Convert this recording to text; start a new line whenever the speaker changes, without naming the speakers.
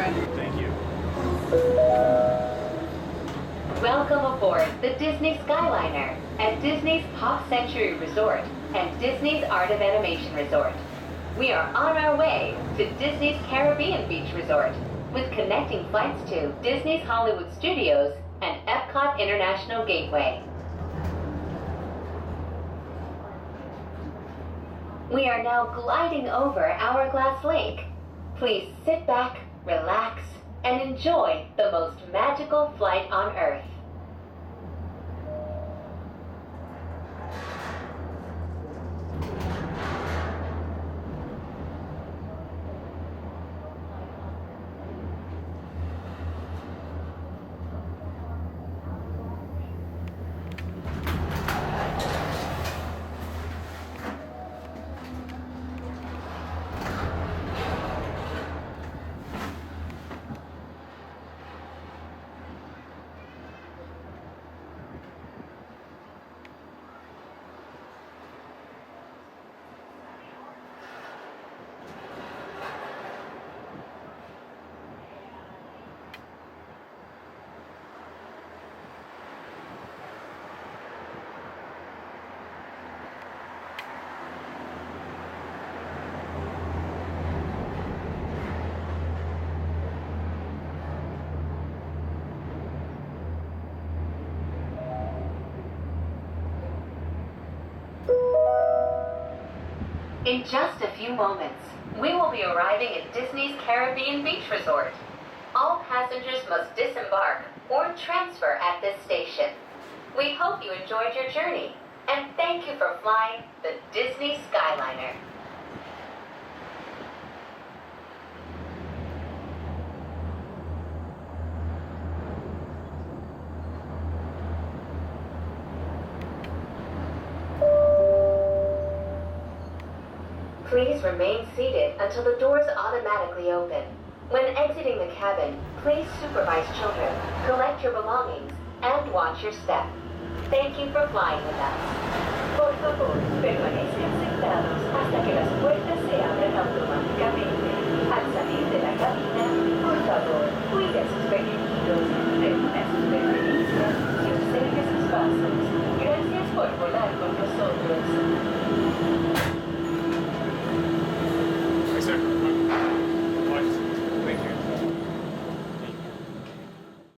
friend.
Thank you.
Welcome aboard the Disney Skyliner at Disney's Pop Century Resort and Disney's Art of Animation Resort. We are on our way to Disney's Caribbean Beach Resort with connecting flights to Disney's Hollywood Studios and Epcot International Gateway. We are now gliding over Hourglass Lake. Please sit back, relax, and enjoy the most magical flight on Earth. In just a few moments, we will be arriving at Disney's Caribbean Beach Resort. All passengers must disembark or transfer at this station. We hope you enjoyed your journey, and thank you for flying the Disney Skyliner. Please remain seated until the doors automatically open. When exiting the cabin, please supervise children, collect your belongings, and watch your step. Thank you for flying with us. Por favor, permanezcan sentados hasta que las puertas